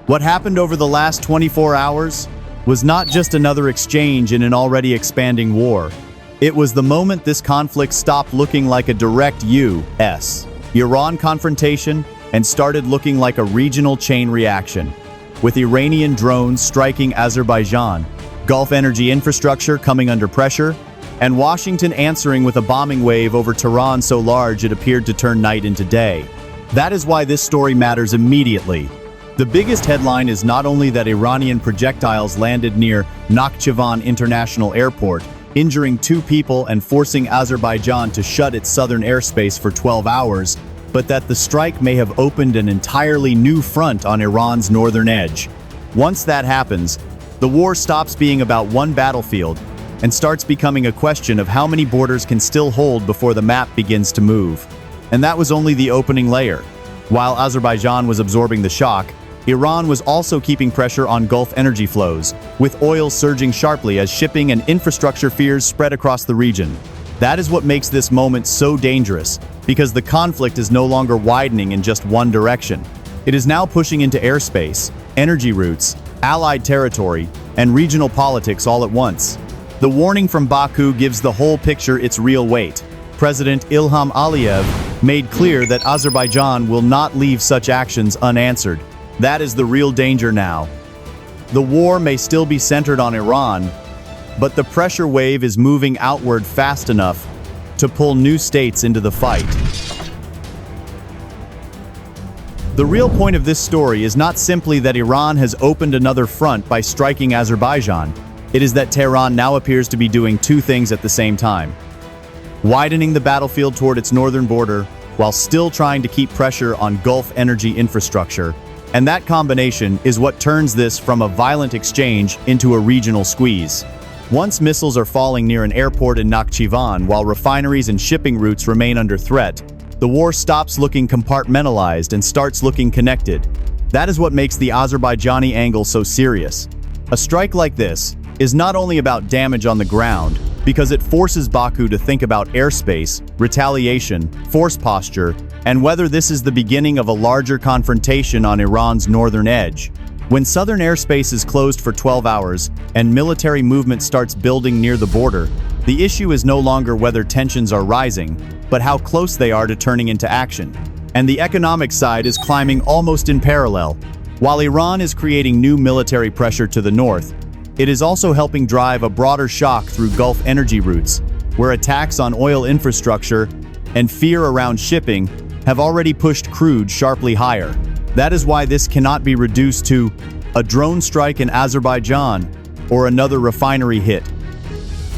What happened over the last 24 hours was not just another exchange in an already expanding war. It was the moment this conflict stopped looking like a direct U.S. Iran confrontation and started looking like a regional chain reaction, with Iranian drones striking Azerbaijan, Gulf energy infrastructure coming under pressure, and Washington answering with a bombing wave over Tehran so large it appeared to turn night into day. That is why this story matters immediately. The biggest headline is not only that Iranian projectiles landed near Nakhchivan International Airport, injuring 2 people and forcing Azerbaijan to shut its southern airspace for 12 hours, but that the strike may have opened an entirely new front on Iran's northern edge. Once that happens, the war stops being about one battlefield and starts becoming a question of how many borders can still hold before the map begins to move. And that was only the opening layer. While Azerbaijan was absorbing the shock, Iran was also keeping pressure on Gulf energy flows, with oil surging sharply as shipping and infrastructure fears spread across the region. That is what makes this moment so dangerous, because the conflict is no longer widening in just one direction. It is now pushing into airspace, energy routes, allied territory, and regional politics all at once. The warning from Baku gives the whole picture its real weight. President Ilham Aliyev made clear that Azerbaijan will not leave such actions unanswered. That is the real danger now. The war may still be centered on Iran, but the pressure wave is moving outward fast enough to pull new states into the fight. The real point of this story is not simply that Iran has opened another front by striking Azerbaijan. It is that Tehran now appears to be doing 2 things at the same time: widening the battlefield toward its northern border while still trying to keep pressure on Gulf energy infrastructure. And that combination is what turns this from a violent exchange into a regional squeeze. Once missiles are falling near an airport in Nakhchivan while refineries and shipping routes remain under threat, the war stops looking compartmentalized and starts looking connected. That is what makes the Azerbaijani angle so serious. A strike like this is not only about damage on the ground, because it forces Baku to think about airspace, retaliation, force posture, and whether this is the beginning of a larger confrontation on Iran's northern edge. When southern airspace is closed for 12 hours and military movement starts building near the border, the issue is no longer whether tensions are rising, but how close they are to turning into action. And the economic side is climbing almost in parallel. While Iran is creating new military pressure to the north, it is also helping drive a broader shock through Gulf energy routes, where attacks on oil infrastructure and fear around shipping have already pushed crude sharply higher. That is why this cannot be reduced to a drone strike in Azerbaijan or another refinery hit.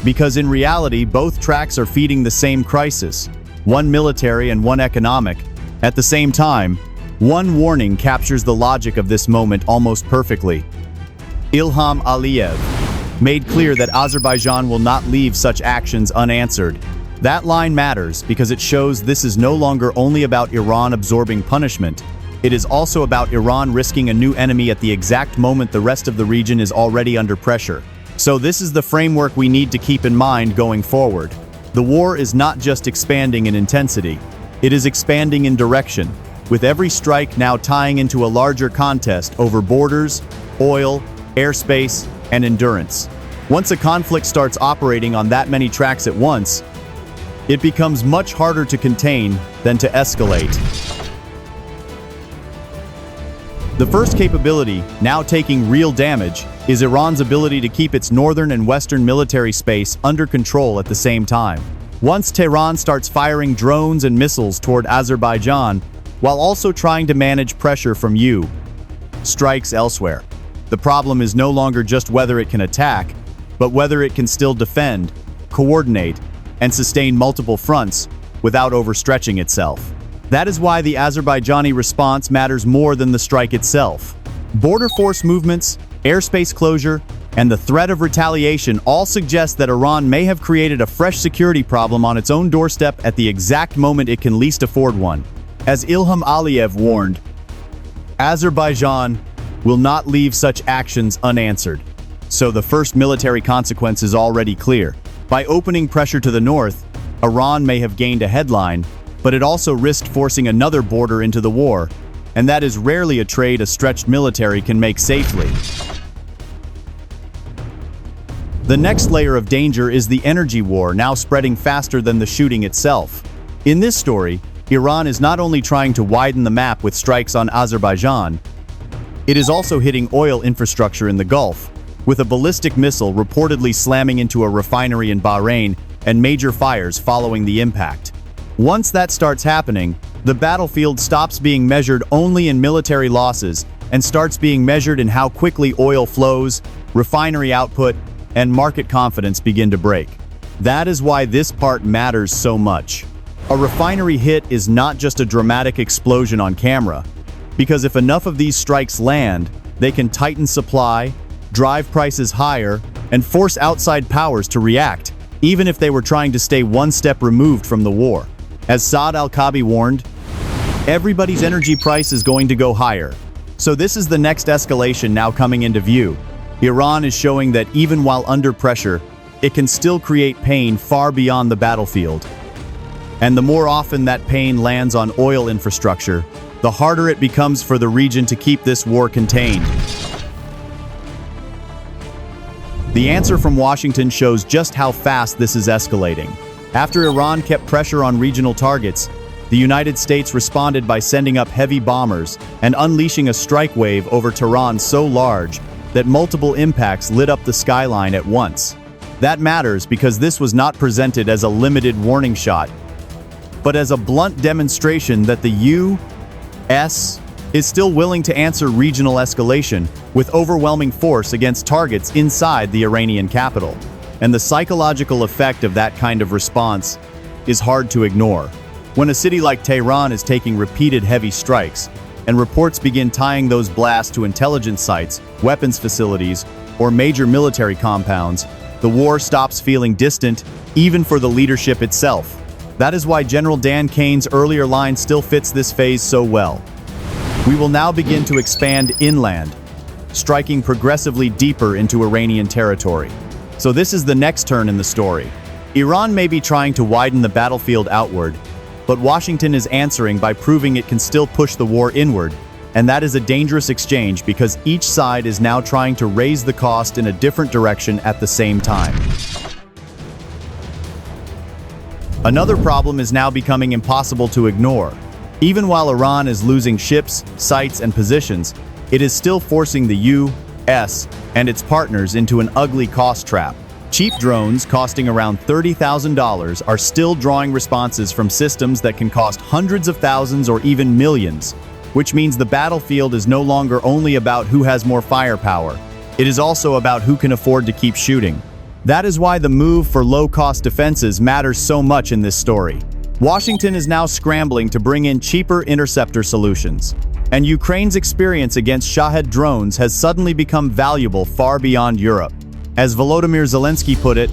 Because in reality, both tracks are feeding the same crisis, one military and one economic. At the same time, one warning captures the logic of this moment almost perfectly. Ilham Aliyev made clear that Azerbaijan will not leave such actions unanswered. That line matters because it shows this is no longer only about Iran absorbing punishment. It is also about Iran risking a new enemy at the exact moment the rest of the region is already under pressure. So this is the framework we need to keep in mind going forward. The war is not just expanding in intensity, it is expanding in direction, with every strike now tying into a larger contest over borders, oil, airspace, and endurance. Once a conflict starts operating on that many tracks at once, it becomes much harder to contain than to escalate. The first capability, now taking real damage, is Iran's ability to keep its northern and western military space under control at the same time. Once Tehran starts firing drones and missiles toward Azerbaijan, while also trying to manage pressure from strikes elsewhere. The problem is no longer just whether it can attack, but whether it can still defend, coordinate, and sustain multiple fronts without overstretching itself. That is why the Azerbaijani response matters more than the strike itself. Border force movements, airspace closure, and the threat of retaliation all suggest that Iran may have created a fresh security problem on its own doorstep at the exact moment it can least afford one. As Ilham Aliyev warned, Azerbaijan will not leave such actions unanswered. So the first military consequence is already clear. By opening pressure to the north, Iran may have gained a headline, but it also risked forcing another border into the war, and that is rarely a trade a stretched military can make safely. The next layer of danger is the energy war, now spreading faster than the shooting itself. In this story, Iran is not only trying to widen the map with strikes on Azerbaijan, it is also hitting oil infrastructure in the Gulf, with a ballistic missile reportedly slamming into a refinery in Bahrain and major fires following the impact. Once that starts happening, the battlefield stops being measured only in military losses and starts being measured in how quickly oil flows, refinery output, and market confidence begin to break. That is why this part matters so much. A refinery hit is not just a dramatic explosion on camera, because if enough of these strikes land, they can tighten supply, drive prices higher, and force outside powers to react, even if they were trying to stay one step removed from the war. As Saad al-Kabi warned, everybody's energy price is going to go higher. So this is the next escalation now coming into view. Iran is showing that even while under pressure, it can still create pain far beyond the battlefield. And the more often that pain lands on oil infrastructure, the harder it becomes for the region to keep this war contained. The answer from Washington shows just how fast this is escalating. After Iran kept pressure on regional targets, the United States responded by sending up heavy bombers and unleashing a strike wave over Tehran so large that multiple impacts lit up the skyline at once. That matters because this was not presented as a limited warning shot, but as a blunt demonstration that the U.S. is still willing to answer regional escalation with overwhelming force against targets inside the Iranian capital. And the psychological effect of that kind of response is hard to ignore. When a city like Tehran is taking repeated heavy strikes, and reports begin tying those blasts to intelligence sites, weapons facilities, or major military compounds, the war stops feeling distant, even for the leadership itself. That is why General Dan Kane's earlier line still fits this phase so well. We will now begin to expand inland, striking progressively deeper into Iranian territory. So this is the next turn in the story. Iran may be trying to widen the battlefield outward, but Washington is answering by proving it can still push the war inward, and that is a dangerous exchange because each side is now trying to raise the cost in a different direction at the same time. Another problem is now becoming impossible to ignore. Even while Iran is losing ships, sites, and positions, it is still forcing the U.S. and its partners into an ugly cost trap. Cheap drones costing around $30,000 are still drawing responses from systems that can cost hundreds of thousands or even millions, which means the battlefield is no longer only about who has more firepower. It is also about who can afford to keep shooting. That is why the move for low-cost defenses matters so much in this story. Washington is now scrambling to bring in cheaper interceptor solutions, and Ukraine's experience against Shahed drones has suddenly become valuable far beyond Europe. As Volodymyr Zelensky put it,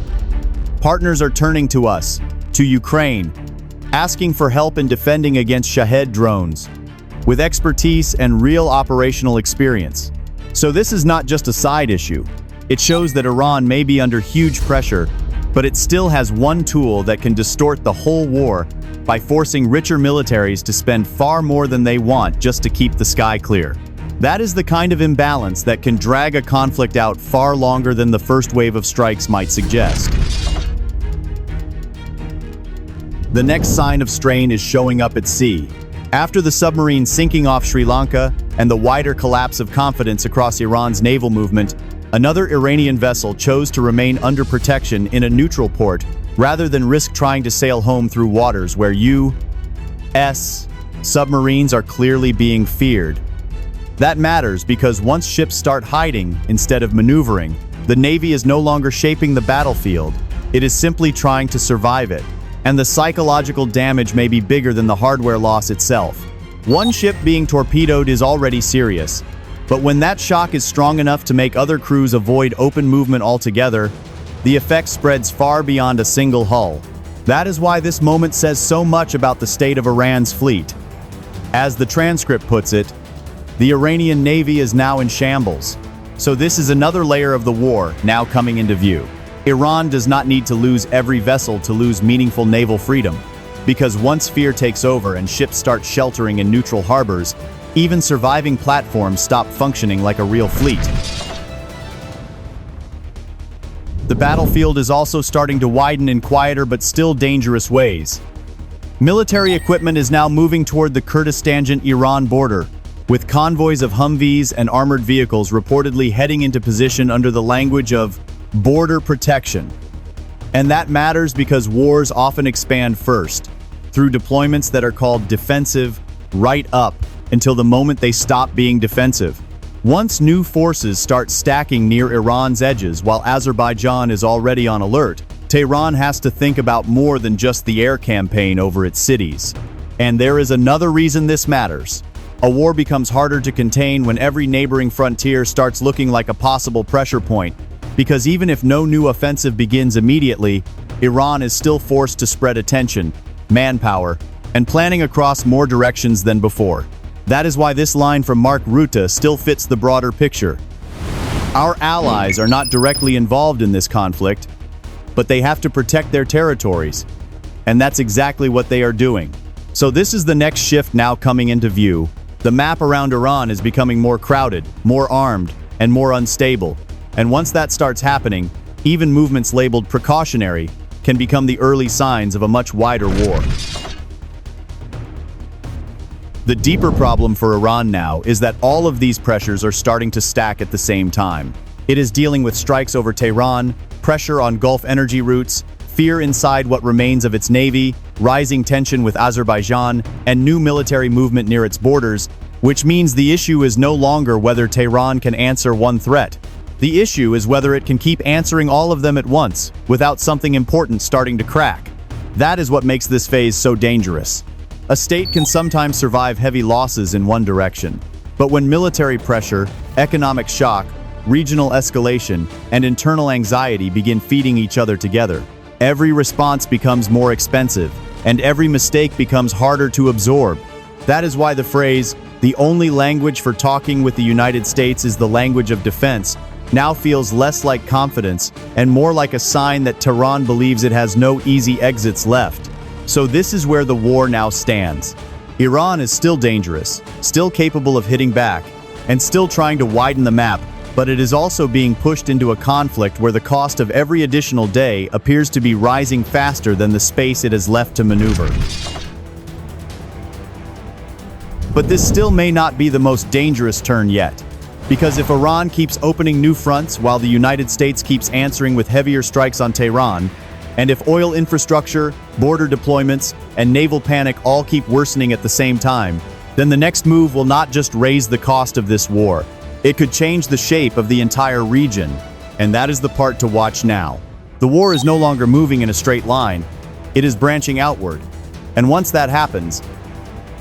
partners are turning to us, to Ukraine, asking for help in defending against Shahed drones, with expertise and real operational experience. So this is not just a side issue. It shows that Iran may be under huge pressure, but it still has one tool that can distort the whole war by forcing richer militaries to spend far more than they want just to keep the sky clear. That is the kind of imbalance that can drag a conflict out far longer than the first wave of strikes might suggest. The next sign of strain is showing up at sea. After the submarine sinking off Sri Lanka and the wider collapse of confidence across Iran's naval movement, another Iranian vessel chose to remain under protection in a neutral port rather than risk trying to sail home through waters where U.S. submarines are clearly being feared. That matters because once ships start hiding instead of maneuvering, the Navy is no longer shaping the battlefield. It is simply trying to survive it. And the psychological damage may be bigger than the hardware loss itself. One ship being torpedoed is already serious, but when that shock is strong enough to make other crews avoid open movement altogether, the effect spreads far beyond a single hull. That is why this moment says so much about the state of Iran's fleet. As the transcript puts it, the Iranian Navy is now in shambles. So this is another layer of the war now coming into view. Iran does not need to lose every vessel to lose meaningful naval freedom, because once fear takes over and ships start sheltering in neutral harbors, Even surviving platforms stop functioning like a real fleet. The battlefield is also starting to widen in quieter but still dangerous ways. Military equipment is now moving toward the Kurdistan-Iran border, with convoys of Humvees and armored vehicles reportedly heading into position under the language of border protection. And that matters because wars often expand first, through deployments that are called defensive, right up, until the moment they stop being defensive. Once new forces start stacking near Iran's edges while Azerbaijan is already on alert, Tehran has to think about more than just the air campaign over its cities. And there is another reason this matters. A war becomes harder to contain when every neighboring frontier starts looking like a possible pressure point, because even if no new offensive begins immediately, Iran is still forced to spread attention, manpower, and planning across more directions than before. That is why this line from Mark Rutte still fits the broader picture. Our allies are not directly involved in this conflict, but they have to protect their territories, and that's exactly what they are doing. So this is the next shift now coming into view. The map around Iran is becoming more crowded, more armed, and more unstable. And once that starts happening, even movements labeled precautionary can become the early signs of a much wider war. The deeper problem for Iran now is that all of these pressures are starting to stack at the same time. It is dealing with strikes over Tehran, pressure on Gulf energy routes, fear inside what remains of its navy, rising tension with Azerbaijan, and new military movement near its borders, which means the issue is no longer whether Tehran can answer one threat. The issue is whether it can keep answering all of them at once, without something important starting to crack. That is what makes this phase so dangerous. A state can sometimes survive heavy losses in one direction, but when military pressure, economic shock, regional escalation, and internal anxiety begin feeding each other together, every response becomes more expensive, and every mistake becomes harder to absorb. That is why the phrase, "the only language for talking with the United States is the language of defense," now feels less like confidence and more like a sign that Tehran believes it has no easy exits left. So this is where the war now stands. Iran is still dangerous, still capable of hitting back, and still trying to widen the map, but it is also being pushed into a conflict where the cost of every additional day appears to be rising faster than the space it has left to maneuver. But this still may not be the most dangerous turn yet, because if Iran keeps opening new fronts while the United States keeps answering with heavier strikes on Tehran, and if oil infrastructure, border deployments, and naval panic all keep worsening at the same time, then the next move will not just raise the cost of this war. It could change the shape of the entire region, and that is the part to watch now. The war is no longer moving in a straight line, it is branching outward. And once that happens,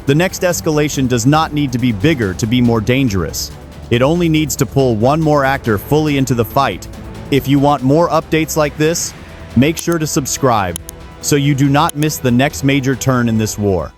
the next escalation does not need to be bigger to be more dangerous. It only needs to pull one more actor fully into the fight. If you want more updates like this, make sure to subscribe so you do not miss the next major turn in this war.